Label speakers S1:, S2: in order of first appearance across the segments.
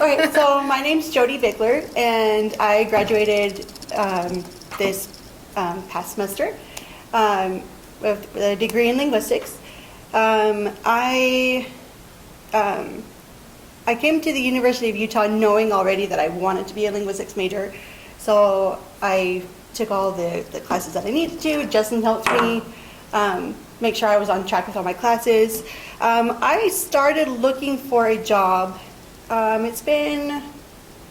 S1: Okay, so my name's Jodi Bigler, and I graduated this past semester with a degree in linguistics. I came to the University of Utah knowing already that I wanted to be a linguistics major, so I took all the classes that I needed to. Justin helped me make sure I was on track with all my classes. I started looking for a job. It's been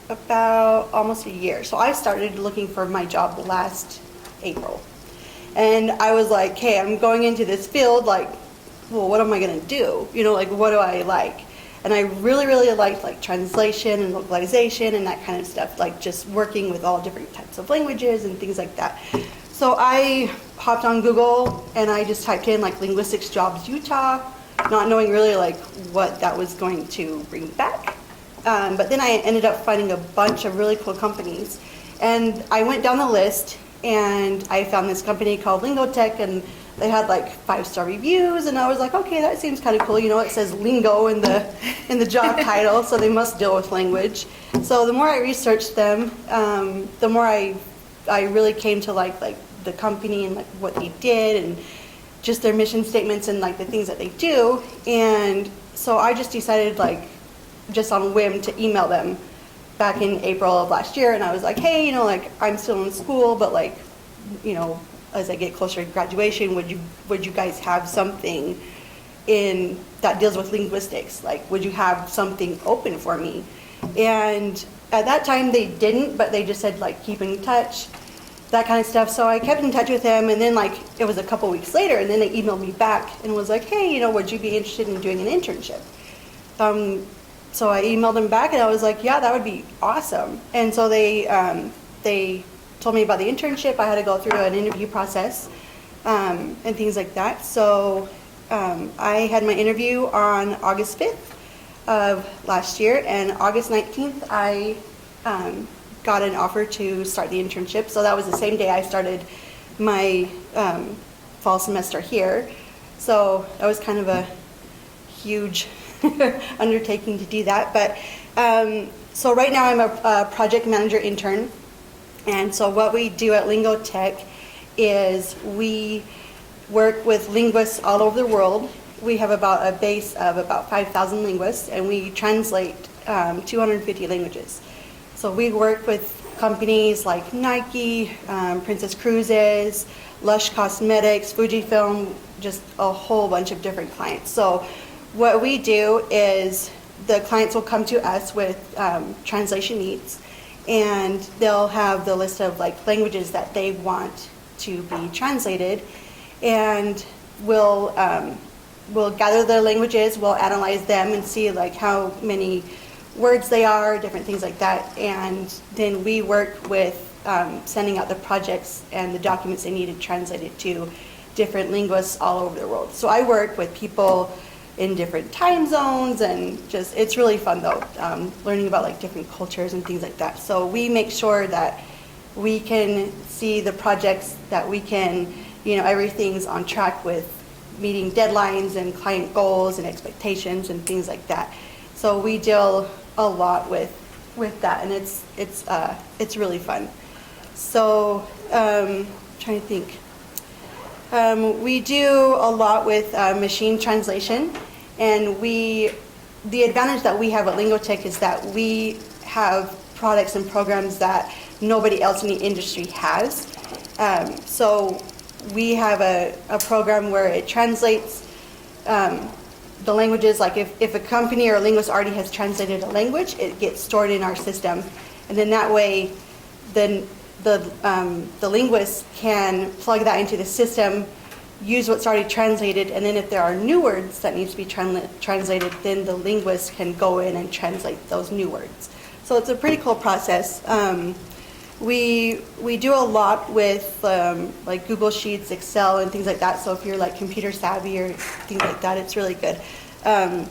S1: about almost a year. So I started looking for my job last April. And I was like, hey, I'm going into this field, like, well, what am I gonna do? You know, like, what do I like? And I really, really liked like translation and localization and that kind of stuff, like just working with all different types of languages and things like that. So I hopped on Google and I just typed in like linguistics jobs Utah, not knowing really like what that was going to bring back. But then I ended up finding a bunch of really cool companies. And I went down the list and I found this company called Lingotek, and they had like 5-star reviews, and I was like, okay, that seems kind of cool. You know, it says lingo in the job title, so they must deal with language. So the more I researched them, the more I really came to like the company and like what they did and just their mission statements and like the things that they do. And so I just decided, like, just on a whim, to email them back in April of last year. And I was like, hey, you know, like, I'm still in school, but like, you know, as I get closer to graduation, would you guys have something in that deals with linguistics? Like, would you have something open for me? And at that time they didn't, but they just said like keep in touch, that kind of stuff. So I kept in touch with them, and then like it was a couple weeks later, and then they emailed me back and was like, hey, you know, would you be interested in doing an internship? So I emailed them back and I was like, yeah, that would be awesome. And so they told me about the internship. I had to go through an interview process and things like that. So I had my interview on August 5th of last year, and August 19th I got an offer to start the internship. So that was the same day I started my fall semester here. So that was kind of a huge undertaking to do that. But so right now I'm a project manager intern. And so what we do at Lingotek is we work with linguists all over the world. We have about a base of about 5,000 linguists, and we translate 250 languages. So we work with companies like Nike, Princess Cruises, Lush Cosmetics, Fujifilm, just a whole bunch of different clients. So what we do is the clients will come to us with translation needs, and they'll have the list of like languages that they want to be translated, and we'll gather the languages, we'll analyze them and see like how many words they are, different things like that, and then we work with sending out the projects and the documents they needed translated to different linguists all over the world. So I work with people in different time zones, and just, it's really fun though, learning about like different cultures and things like that. So we make sure that we can see the projects that we can, you know, everything's on track with meeting deadlines and client goals and expectations and things like that. So we deal a lot with that, and it's really fun. So trying to think. We do a lot with machine translation, and the advantage that we have at Lingotek is that we have products and programs that nobody else in the industry has. So we have a program where it translates the languages. Like if a company or a linguist already has translated a language, it gets stored in our system, and then that way then the linguist can plug that into the system, use what's already translated, and then if there are new words that need to be translated, then the linguist can go in and translate those new words. So it's a pretty cool process. We do a lot with like Google Sheets, Excel, and things like that. So if you're like computer savvy or things like that, it's really good. A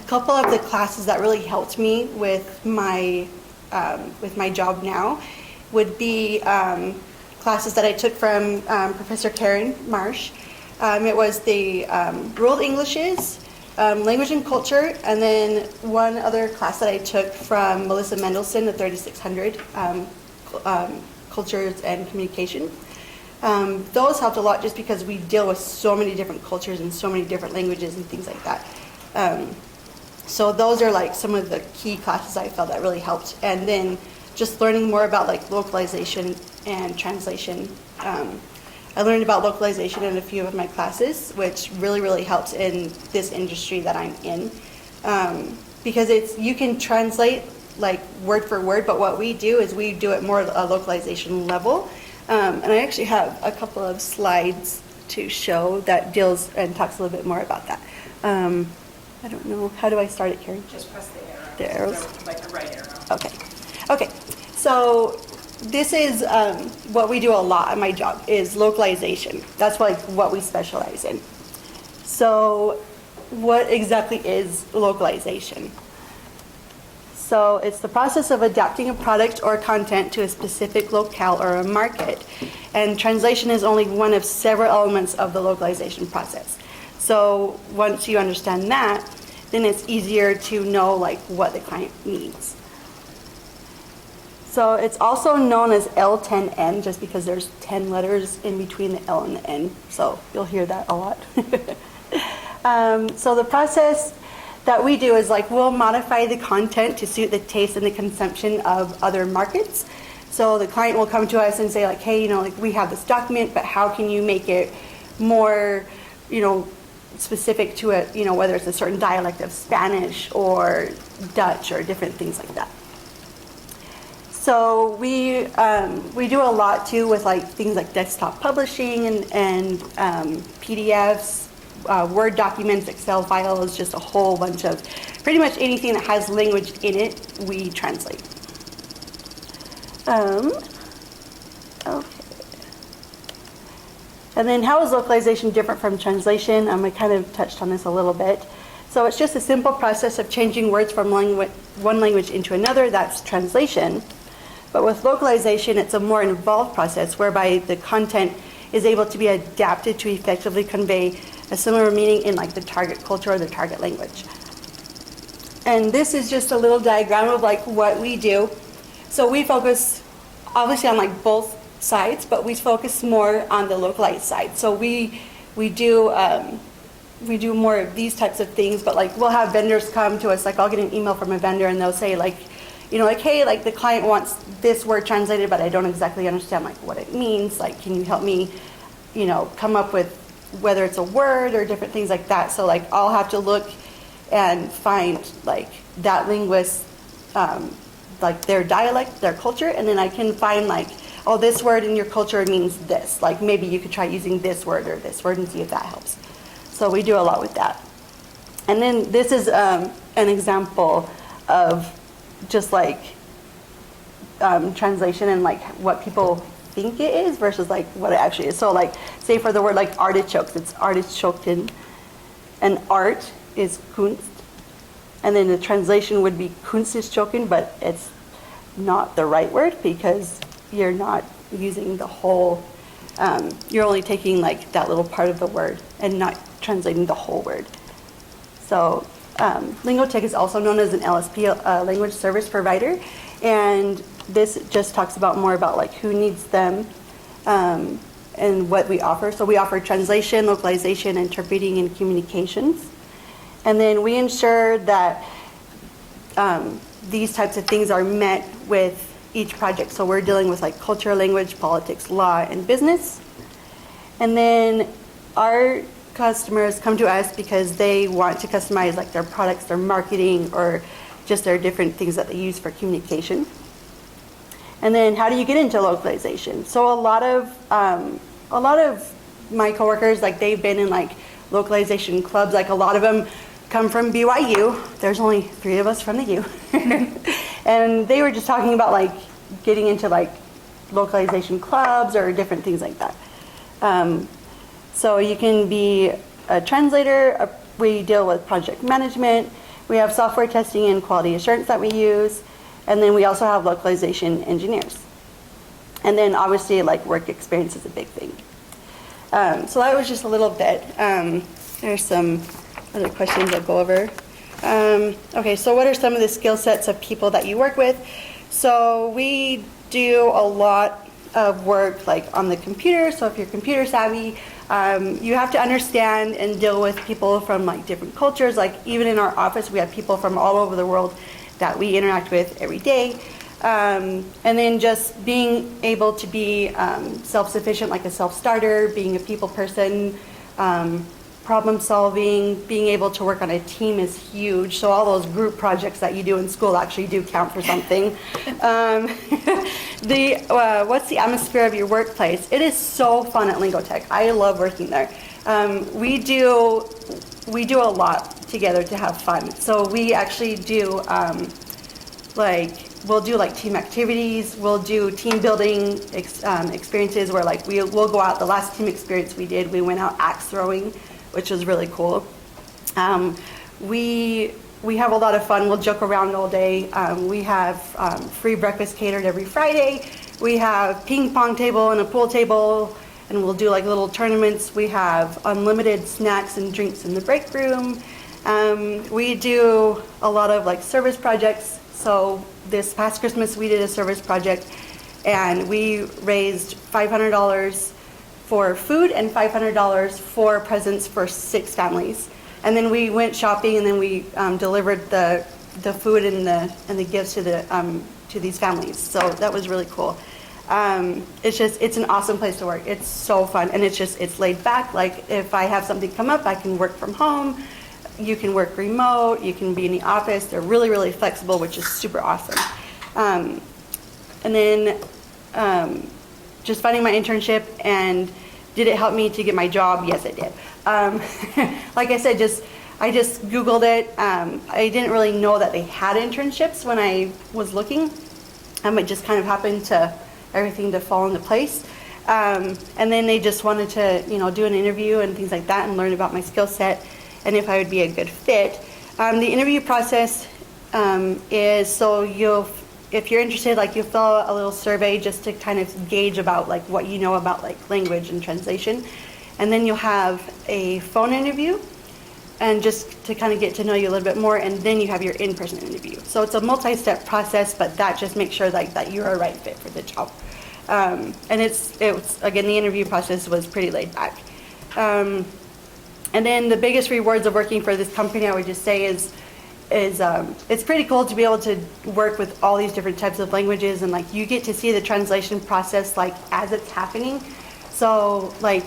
S1: couple of the classes that really helped me with my job now would be classes that I took from Professor Karen Marsh. It was the World Englishes, language and culture, and then one other class that I took from Melissa Mendelsohn, the 3600, cultures and communication. Those helped a lot just because we deal with so many different cultures and so many different languages and things like that. So those are like some of the key classes I felt that really helped. And then just learning more about like localization and translation. I learned about localization in a few of my classes, which really, really helps in this industry that I'm in. Because you can translate like word for word, but what we do is we do it more at a localization level. And I actually have a couple of slides to show that deals and talks a little bit more about that. I don't know, how do I start it, Carrie?
S2: Just press the arrow.
S1: The arrows?
S2: So, like the right arrow.
S1: Okay, so this is what we do a lot at my job is localization. That's like what we specialize in. So what exactly is localization? So it's the process of adapting a product or content to a specific locale or a market. And translation is only one of several elements of the localization process. So once you understand that, then it's easier to know like what the client needs. So it's also known as L10N just because there's 10 letters in between the L and the N. So you'll hear that a lot. So the process that we do is like we'll modify the content to suit the taste and the consumption of other markets. So the client will come to us and say like, hey, like we have this document, but how can you make it more, specific to it, whether it's a certain dialect of Spanish or Dutch or different things like that. So we do a lot too with like things like desktop publishing and PDFs, Word documents, Excel files, just a whole bunch of pretty much anything that has language in it, we translate. Okay. And then how is localization different from translation? I kind of touched on this a little bit. So it's just a simple process of changing words from one language into another, that's translation. But with localization, it's a more involved process whereby the content is able to be adapted to effectively convey a similar meaning in like the target culture or the target language. And this is just a little diagram of like what we do. So we focus obviously on like both sides, but we focus more on the localized side. So we do more of these types of things, but like we'll have vendors come to us, like I'll get an email from a vendor and they'll say like, hey, like the client wants this word translated, but I don't exactly understand like what it means. Like, can you help me, come up with whether it's a word or different things like that. So like I'll have to look and find like that linguist, like their dialect, their culture, and then I can find like, oh, this word in your culture means this. Like maybe you could try using this word or this word and see if that helps. So we do a lot with that. And then this is an example of just like translation and like what people think it is versus like what it actually is. So like say for the word like artichokes, it's artichoken, and art is Kunst, and then the translation would be Kunstischoken, but it's not the right word because you're not using the whole, you're only taking like that little part of the word and not translating the whole word. So Lingotek is also known as an LSP, language service provider, and this just talks about more about like who needs them and what we offer. So we offer translation, localization, interpreting, and communications. And then we ensure that these types of things are met with each project. So we're dealing with like culture, language, politics, law, and business. And then our customers come to us because they want to customize like their products, their marketing, or just their different things that they use for communication. And then how do you get into localization? So a lot of my coworkers, like they've been in like localization clubs, like a lot of them come from BYU. There's only 3 of us from the U. And they were just talking about like getting into like localization clubs or different things like that. So you can be a translator. We deal with project management. We have software testing and quality assurance that we use. And then we also have localization engineers. And then obviously like work experience is a big thing. So that was just a little bit. There's some other questions I'll go over. Okay, so what are some of the skill sets of people that you work with? So we do a lot of work like on the computer. So if you're computer savvy, you have to understand and deal with people from like different cultures. Like even in our office, we have people from all over the world that we interact with every day. And then just being able to be self-sufficient, like a self-starter, being a people person, problem solving, being able to work on a team is huge. So all those group projects that you do in school actually do count for something. What's the atmosphere of your workplace? It is so fun at Lingotek. I love working there. We do a lot together to have fun. So we actually do we'll do like team activities, we'll do team building experiences where like we'll go out. The last team experience we did, we went out axe throwing, which was really cool. We have a lot of fun. We'll joke around all day. We have free breakfast catered every Friday. We have ping pong table and a pool table, and we'll do like little tournaments. We have unlimited snacks and drinks in the break room. We do a lot of like service projects. So this past Christmas we did a service project, and we raised $500 for food and $500 for presents for 6 families. And then we went shopping, and then we delivered the food and the gifts to these families. So that was really cool. It's an awesome place to work. It's so fun, and it's laid back. Like if I have something come up, I can work from home. You can work remote. You can be in the office. They're really, really flexible, which is super awesome. And then just finding my internship, and did it help me to get my job? Yes, it did. Like I said, I just Googled it. I didn't really know that they had internships when I was looking. It just kind of happened to everything to fall into place. And then they just wanted to, do an interview and things like that and learn about my skill set and if I would be a good fit. The interview process is if you're interested, like you'll fill out a little survey just to kind of gauge about like what you know about like language and translation. And then you'll have a phone interview, and just to kind of get to know you a little bit more, and then you have your in-person interview. So it's a multi-step process, but that just makes sure like that you're a right fit for the job. And it's again, the interview process was pretty laid back. And then the biggest rewards of working for this company, I would just say, is it's pretty cool to be able to work with all these different types of languages, and like you get to see the translation process like as it's happening. So like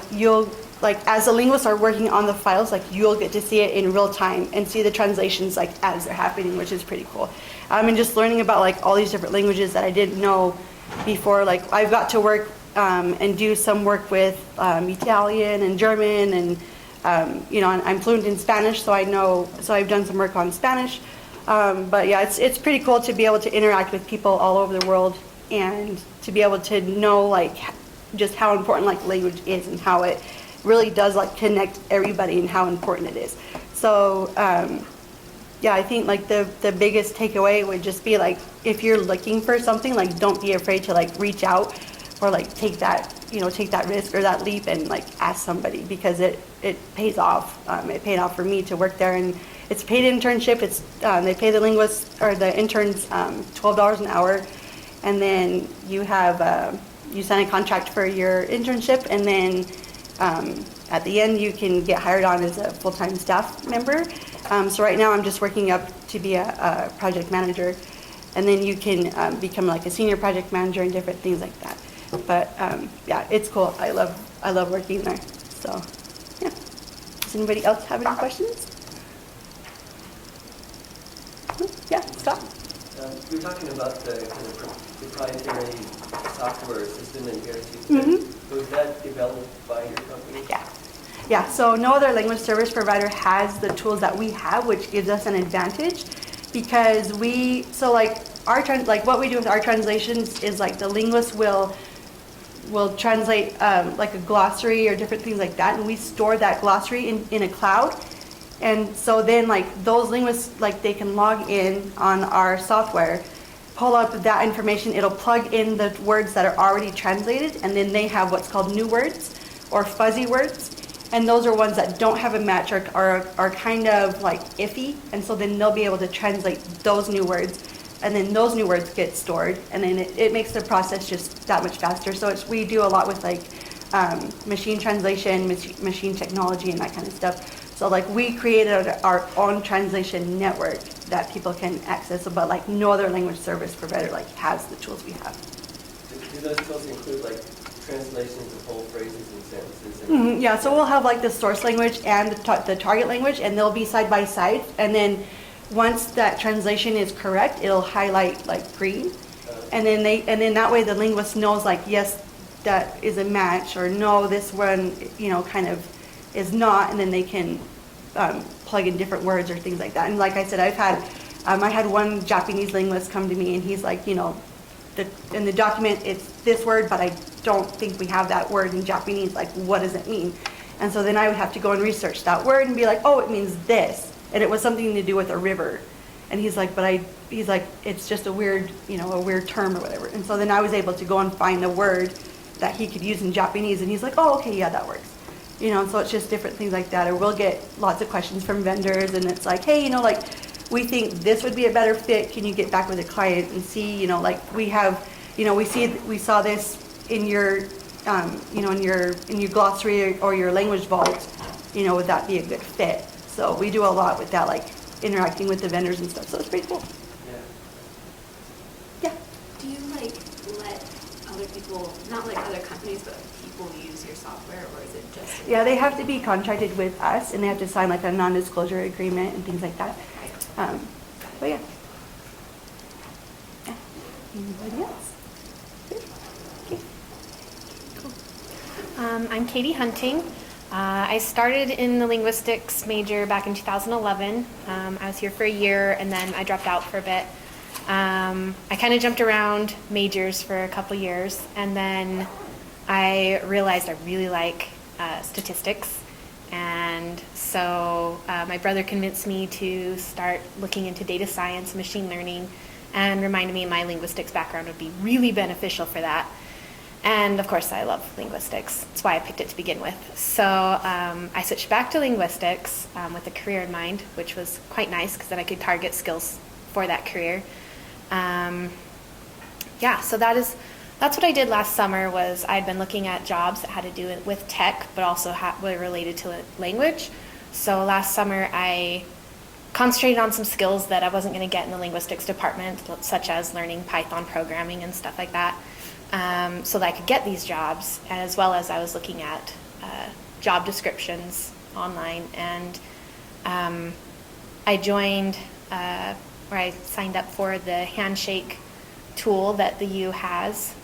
S1: as the linguists are working on the files, like you'll get to see it in real time and see the translations like as they're happening, which is pretty cool. And just learning about like all these different languages that I didn't know before. Like I've got to work and do some work with Italian and German, and I'm fluent in Spanish, so I've done some work on Spanish. But yeah, it's pretty cool to be able to interact with people all over the world, and to be able to know like just how important like language is, and how it really does like connect everybody, and how important it is. So yeah, I think like the biggest takeaway would just be like, if you're looking for something, like don't be afraid to like reach out, or like take that risk or that leap and like ask somebody, because it pays off. It paid off for me to work there, and it's a paid internship. It's they pay the linguists or the interns $12 an hour, and then you have you sign a contract for your internship, and then at the end you can get hired on as a full-time staff member. So right now I'm just working up to be a project manager, and then you can become like a senior project manager and different things like that. But yeah, it's cool. I love working there. So yeah. Does anybody else have any questions? Yeah, Scott.
S2: You're talking about the kind of proprietary software system that you guys use.
S1: Mm-hmm.
S2: So is that developed by your company?
S1: Yeah. Yeah, so no other language service provider has the tools that we have, which gives us an advantage, because what we do with our translations is like the linguist will translate like a glossary or different things like that, and we store that glossary in a cloud. And so then like those linguists, like they can log in on our software, pull up that information, it'll plug in the words that are already translated, and then they have what's called new words or fuzzy words. And those are ones that don't have a match or are kind of like iffy. And so then they'll be able to translate those new words. And then those new words get stored. And then it makes the process just that much faster. So we do a lot with like machine translation, machine technology, and that kind of stuff. So like we created our own translation network that people can access, but like no other language service provider like has the tools we have.
S2: Do those tools include like translations of whole phrases and sentences?
S1: Yeah, so we'll have like the source language and the target language, and they'll be side by side. And then once that translation is correct, it'll highlight like green, and then that way the linguist knows like, yes, that is a match, or no, this one, kind of is not, and then they can plug in different words or things like that. And like I said, I had one Japanese linguist come to me, and he's like, in the document it's this word, but I don't think we have that word in Japanese. Like, what does it mean? And so then I would have to go and research that word and be like, oh, it means this, and it was something to do with a river. And he's like, it's just a weird term or whatever. And so then I was able to go and find the word that he could use in Japanese, and he's like, oh, okay, yeah, that works. And so it's just different things like that. Or we'll get lots of questions from vendors, and it's like, hey, like, we think this would be a better fit. Can you get back with the client and see, like we have, we saw this in your, in your glossary or your language vault, would that be a good fit? So we do a lot with that, like interacting with the vendors and stuff. So it's pretty cool. Yeah.
S3: Do you like let other people, not like other companies, but people use your software, or is it just?
S1: Yeah, they have to be contracted with us, and they have to sign like a non-disclosure agreement and things like that. But yeah. Anybody else? Okay.
S4: Cool. I'm Caiti Hunting. I started in the linguistics major back in 2011. I was here for a year, and then I dropped out for a bit. I kind of jumped around majors for a couple years, and then I realized I really like statistics. And so my brother convinced me to start looking into data science, machine learning, and reminded me my linguistics background would be really beneficial for that. And of course, I love linguistics. That's why I picked it to begin with. So I switched back to linguistics with a career in mind, which was quite nice because then I could target skills for that career. So that's what I did last summer. Was I'd been looking at jobs that had to do with tech, but also were related to language. So last summer I concentrated on some skills that I wasn't going to get in the linguistics department, such as learning Python programming and stuff like that, so that I could get these jobs, as well as I was looking at job descriptions online. And I joined, or I signed up for the Handshake tool that the U has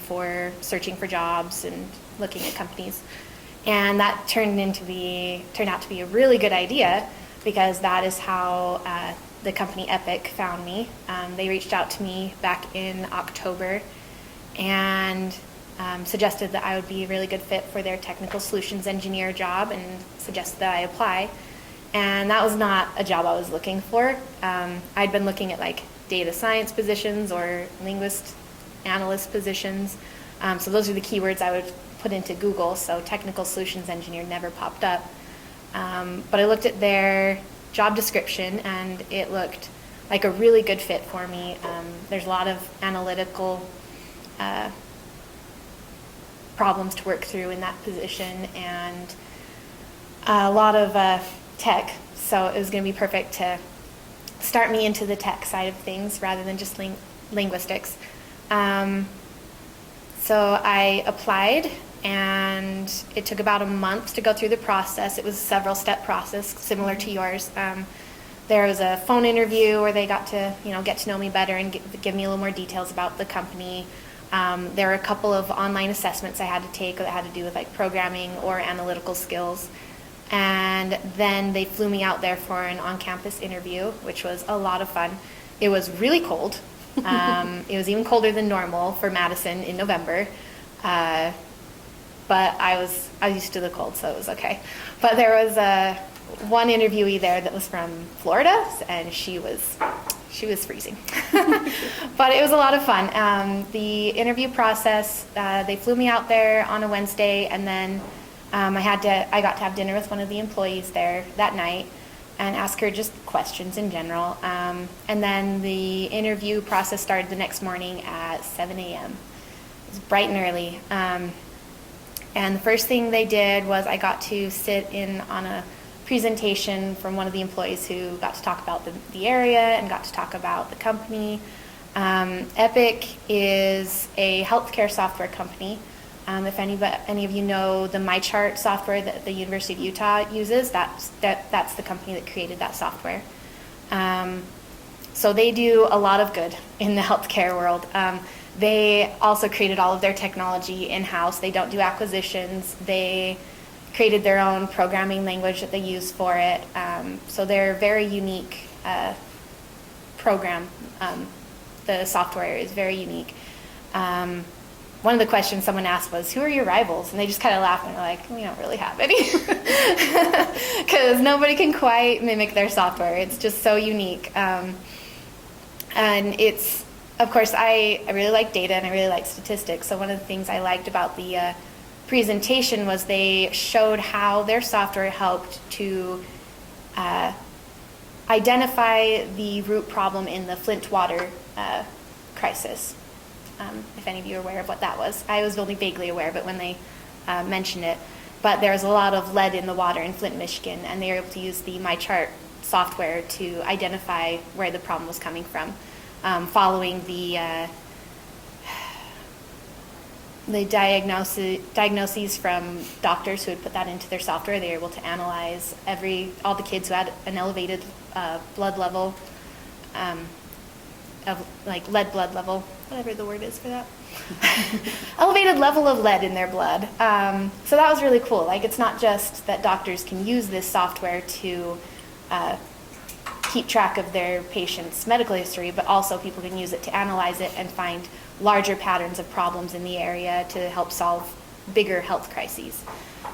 S4: for searching for jobs and looking at companies. And that turned out to be a really good idea, because that is how the company Epic found me. They reached out to me back in October and suggested that I would be a really good fit for their technical solutions engineer job, and suggested that I apply. And that was not a job I was looking for. I'd been looking at like data science positions or linguist analyst positions. So those are the keywords I would put into Google. So technical solutions engineer never popped up. But I looked at their job description, and it looked like a really good fit for me. There's a lot of analytical problems to work through in that position, and a lot of tech. So it was going to be perfect to start me into the tech side of things rather than just linguistics. So I applied, and it took about a month to go through the process. It was a several-step process, similar to yours. There was a phone interview where they got to, get to know me better and give me a little more details about the company. There were a couple of online assessments I had to take that had to do with like programming or analytical skills. And then they flew me out there for an on-campus interview, which was a lot of fun. It was really cold. It was even colder than normal for Madison in November. But I was used to the cold, so it was okay. But there was one interviewee there that was from Florida, and she was freezing. But it was a lot of fun. The interview process, they flew me out there on a Wednesday, and then I got to have dinner with one of the employees there that night and ask her just questions in general. And then the interview process started the next morning at 7 a.m. It was bright and early. And the first thing they did was I got to sit in on a presentation from one of the employees who got to talk about the area and got to talk about the company. Epic is a healthcare software company. If any of you know the MyChart software that the University of Utah uses, that's the company that created that software. So they do a lot of good in the healthcare world. They also created all of their technology in-house. They don't do acquisitions. They created their own programming language that they use for it. So they're a very unique program. The software is very unique. One of the questions someone asked was, who are your rivals? And they just kind of laughed and they're like, we don't really have any. Because nobody can quite mimic their software. It's just so unique. And it's, of course, I really like data and I really like statistics. So one of the things I liked about the presentation was they showed how their software helped to identify the root problem in the Flint water crisis. If any of you are aware of what that was. I was only vaguely aware of it when they mentioned it. But there's a lot of lead in the water in Flint, Michigan, and they were able to use the MyChart software to identify where the problem was coming from. Following the diagnoses from doctors who had put that into their software, they were able to analyze all the kids who had an elevated blood level, of like lead blood level, whatever the word is for that. Elevated level of lead in their blood. So that was really cool. Like, it's not just that doctors can use this software to keep track of their patient's medical history, but also people can use it to analyze it and find larger patterns of problems in the area to help solve bigger health crises.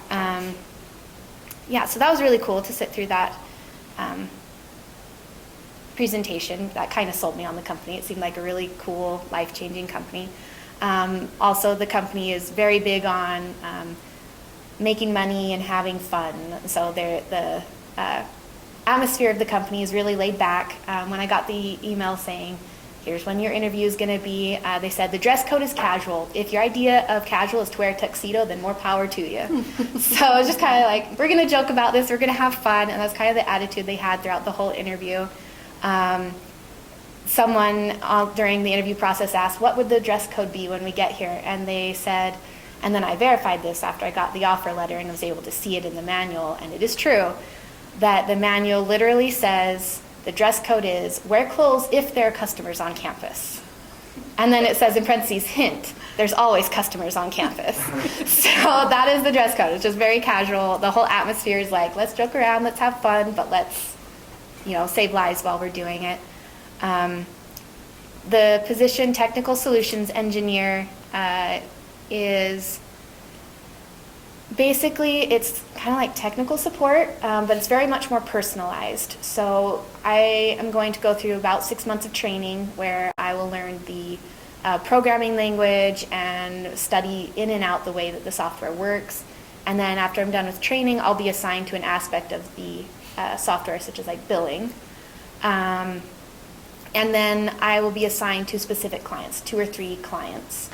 S4: Yeah, so that was really cool to sit through that presentation. That kind of sold me on the company. It seemed like a really cool, life-changing company. Also, the company is very big on making money and having fun. So the atmosphere of the company is really laid back. When I got the email saying, here's when your interview is going to be, they said the dress code is casual. If your idea of casual is to wear a tuxedo, then more power to you. So it's just kind of like, we're going to joke about this, we're going to have fun, and that's kind of the attitude they had throughout the whole interview. Someone during the interview process asked, what would the dress code be when we get here? And they said, and then I verified this after I got the offer letter and was able to see it in the manual, and it is true, that the manual literally says the dress code is wear clothes if there are customers on campus. And then it says in parentheses, hint, there's always customers on campus. So that is the dress code. It's just very casual. The whole atmosphere is like, let's joke around, let's have fun, but let's, save lives while we're doing it. The position technical solutions engineer is basically, it's kind of like technical support, but it's very much more personalized. So I am going to go through about 6 months of training where I will learn the programming language and study in and out the way that the software works. And then after I'm done with training, I'll be assigned to an aspect of the software, such as like billing. And then I will be assigned to specific clients, 2 or 3 clients.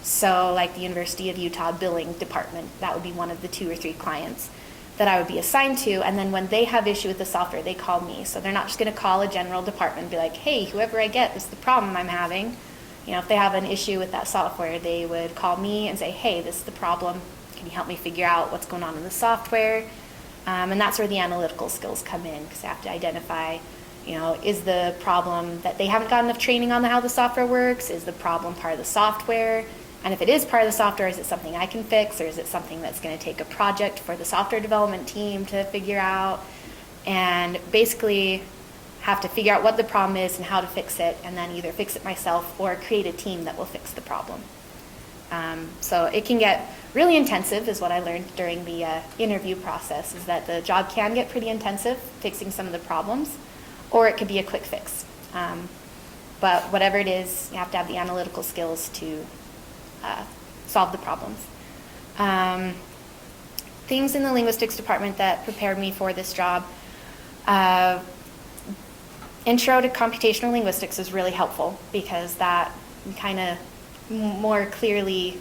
S4: So like the University of Utah billing department, that would be one of the 2 or 3 clients that I would be assigned to. And then when they have issue with the software, they call me. So they're not just going to call a general department and be like, hey, whoever I get, this is the problem I'm having. If they have an issue with that software, they would call me and say, hey, this is the problem. Can you help me figure out what's going on in the software? And that's where the analytical skills come in, because I have to identify, is the problem that they haven't got enough training on how the software works? Is the problem part of the software? And if it is part of the software, is it something I can fix, or is it something that's going to take a project for the software development team to figure out? And basically have to figure out what the problem is and how to fix it, and then either fix it myself or create a team that will fix the problem. So it can get really intensive, is what I learned during the interview process, is that the job can get pretty intensive, fixing some of the problems, or it could be a quick fix. But whatever it is, you have to have the analytical skills to solve the problems. things in the linguistics department that prepared me for this job. Intro to computational linguistics is really helpful because that kind of more clearly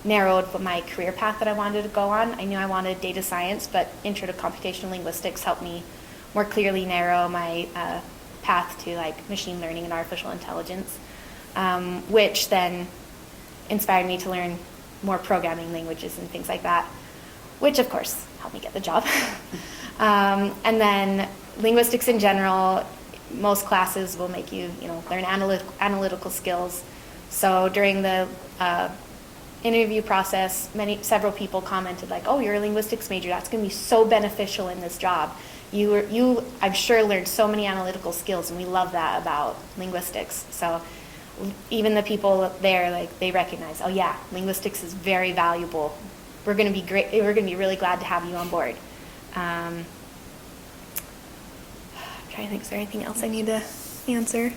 S4: narrowed my career path that I wanted to go on. I knew I wanted data science, but Intro to Computational Linguistics helped me more clearly narrow my path to like machine learning and artificial intelligence, which then inspired me to learn more programming languages and things like that, which of course helped me get the job. And then linguistics in general, most classes will make you, learn analytical skills. So during the interview process, several people commented like, "Oh, you're a linguistics major. That's going to be so beneficial in this job. You, I'm sure, learned so many analytical skills, and we love that about linguistics." So even the people there, like, they recognize, "Oh yeah, linguistics is very valuable. We're going to be great. We're going to be really glad to have you on board." I'm trying to think, is there anything else I need to answer?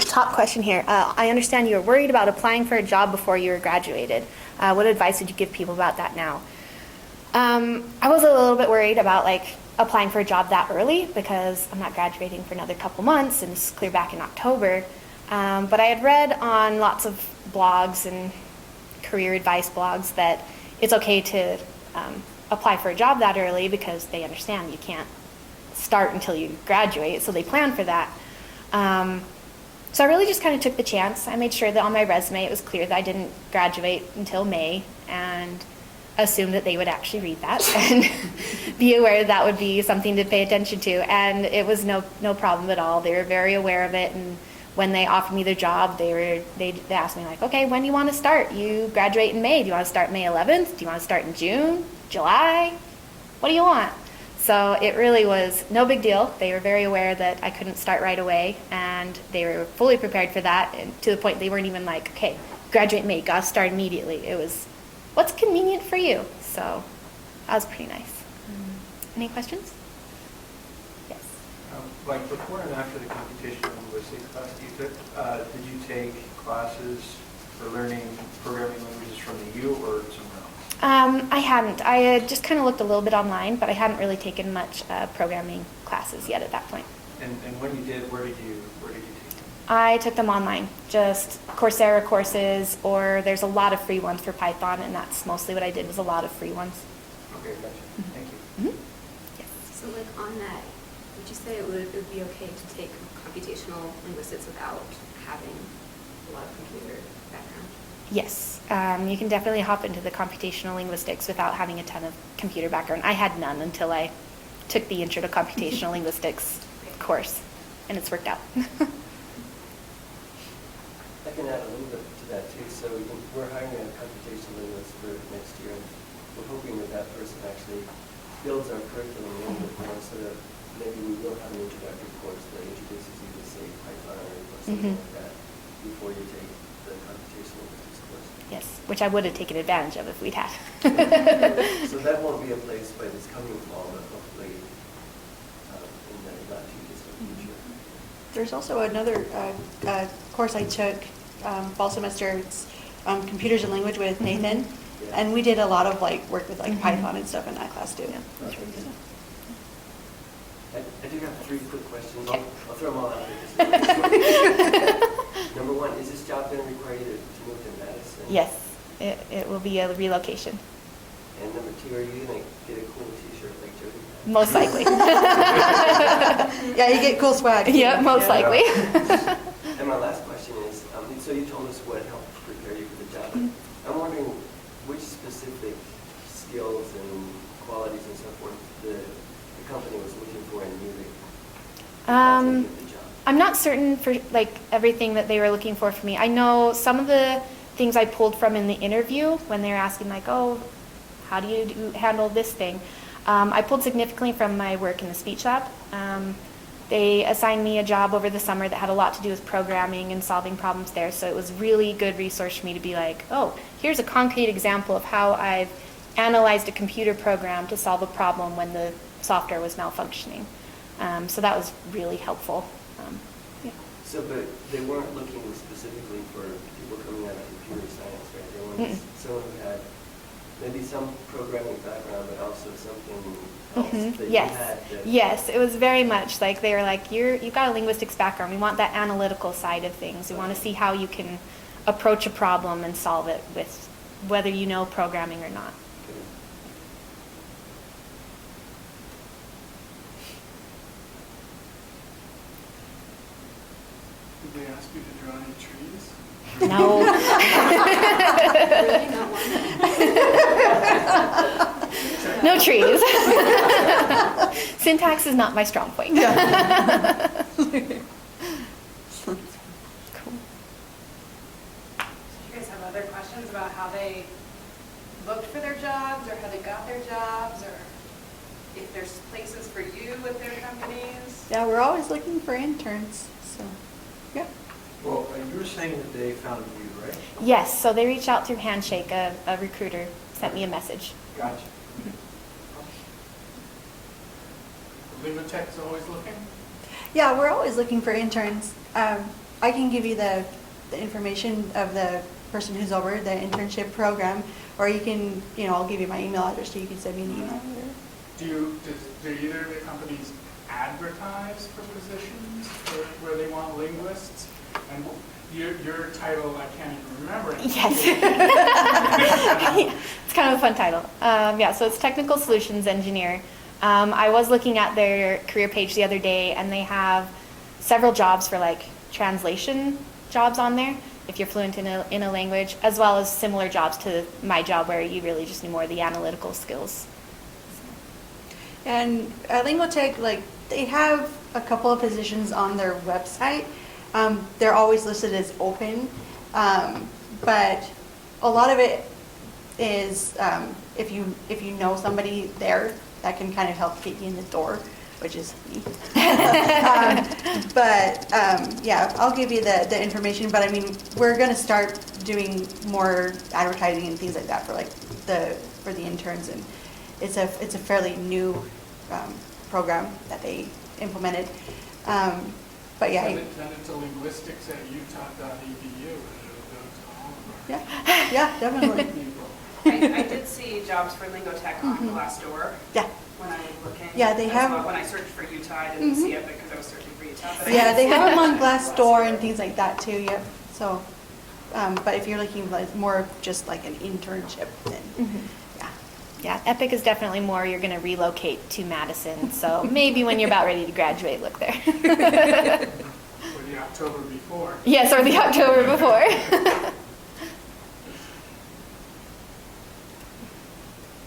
S4: Top question here. I understand you were worried about applying for a job before you were graduated. What advice would you give people about that now? I was a little bit worried about applying for a job that early because I'm not graduating for another couple months and it's clear back in October. But I had read on lots of blogs and career advice blogs that it's okay to apply for a job that early because they understand you can't start until you graduate, so they plan for that. So I really just kind of took the chance. I made sure that on my resume it was clear that I didn't graduate until May and assumed that they would actually read that and be aware that would be something to pay attention to. And it was no problem at all. They were very aware of it, and when they offered me the job, they asked me like, "Okay, when do you want to start? You graduate in May. Do you want to start May 11th? Do you want to start in June, July? What do you want?" So it really was no big deal. They were very aware that I couldn't start right away, and they were fully prepared for that, and to the point they weren't even like, "Okay, graduate in May, gotta start immediately." It was, "What's convenient for you?" So that was pretty nice. Any questions? Yes.
S5: Like before and after the computational linguistics class you took, did you take classes for learning programming languages from the U or somewhere else?
S4: I hadn't. I had just kind of looked a little bit online, but I hadn't really taken much programming classes yet at that point.
S5: And when you did, where did you take them?
S4: I took them online, just Coursera courses, or there's a lot of free ones for Python, and that's mostly what I did, was a lot of free ones.
S5: Okay, gotcha. Thank you.
S4: Mm-hmm. Yes.
S3: So on that, would you say it would be okay to take computational linguistics without having a lot of computer background?
S4: Yes. You can definitely hop into the computational linguistics without having a ton of computer background. I had none until I took the Intro to Computational Linguistics course, and it's worked out.
S2: I can add a little bit to that too. So we're hiring a computational linguist for next year, and we're hoping that that person actually builds our curriculum a little bit more, so that maybe we will have an introductory course that introduces you to, say, Python or something like that before you take the computational linguistics course.
S4: Yes, which I would have taken advantage of if we'd had.
S2: So that won't be a place by this coming fall, but hopefully in the not too distant future.
S1: There's also another course I took fall semester. It's computers and language with Nathan,
S2: Yeah.
S1: and we did a lot of work with Python and stuff in that class too.
S4: Yeah.
S1: That's really good.
S2: I do have 3 quick questions.
S4: Okay.
S2: I'll throw them all out there. Just Number 1, is this job going to require you to move to Madison?
S4: Yes, it will be a relocation.
S2: And number 2, are you going to get a cool T-shirt like Jodi?
S4: Most likely.
S1: Yeah, you get cool swag.
S4: Yeah, most
S2: Yeah.
S4: likely.
S2: And my last question is, so you told us what helped prepare you for the job. I'm wondering which specific skills and qualities and so forth the company was looking for in you to get the job.
S4: I'm not certain for everything that they were looking for me. I know some of the things I pulled from in the interview when they were asking "Oh, how do you handle this thing?" I pulled significantly from my work in the speech lab. They assigned me a job over the summer that had a lot to do with programming and solving problems there, so it was really good resource for me to be "Oh, here's a concrete example of how I've analyzed a computer program to solve a problem when the software was malfunctioning." So that was really helpful. Yeah.
S2: So, but they weren't looking specifically for people coming out of computer science, right? They wanted someone who had maybe some programming background, but also something else that you had. That
S4: Yes, it was very much like they were like, you've got a linguistics background. We want that analytical side of things. We want to see how you can approach a problem and solve it with whether you know programming or not.
S6: Did they ask you to draw any trees?
S4: No.
S3: Really not one?
S4: No trees. Syntax is not my strong point. Cool.
S7: Do you guys have other questions about how they looked for their jobs or how they got their jobs or if there's places for you with their companies?
S1: Yeah, we're always looking for interns, so, yeah.
S5: Well, you were saying that they found you, right?
S4: Yes, so they reached out through Handshake. A recruiter sent me a message.
S5: Gotcha.
S6: Lingotek's always looking?
S1: Yeah, we're always looking for interns. I can give you the information of the person who's over the internship program, or you can, I'll give you my email address so you can send me an email.
S6: Do either of the companies advertise for positions where they want linguists? And your title, I can't even remember.
S4: Yes. It's kind of a fun title. Yeah, so it's Technical Solutions Engineer. I was looking at their career page the other day, and they have several jobs for like translation jobs on there, if you're fluent in a language, as well as similar jobs to my job where you really just need more of the analytical skills.
S1: And Lingotek, they have a couple of positions on their website. They're always listed as open, but a lot of it is if you know somebody there, that can kind of help get you in the door, which is me. Yeah, I'll give you the information. But I mean, we're going to start doing more advertising and things like that for the interns, and it's a fairly new program that they implemented. But yeah.
S6: Send it to linguistics at utah.edu and it'll go to all of our
S1: Yeah, definitely.
S6: people.
S7: I did see jobs for Lingotek on Glassdoor
S1: Yeah.
S7: when I was looking.
S1: Yeah, they
S7: as
S1: have-
S7: well. When I searched for Utah, I didn't see it because I was searching for Utah. But I
S1: Yeah,
S7: did
S1: they
S7: see
S1: have
S7: it
S1: them on
S7: on
S1: Glassdoor and things like that too, yep. So, but if you're looking more of just like an internship, then, yeah.
S4: Yeah, Epic is definitely more you're going to relocate to Madison. So maybe when you're about ready to graduate, look there.
S6: Or the October before.
S4: Yes, or the October before.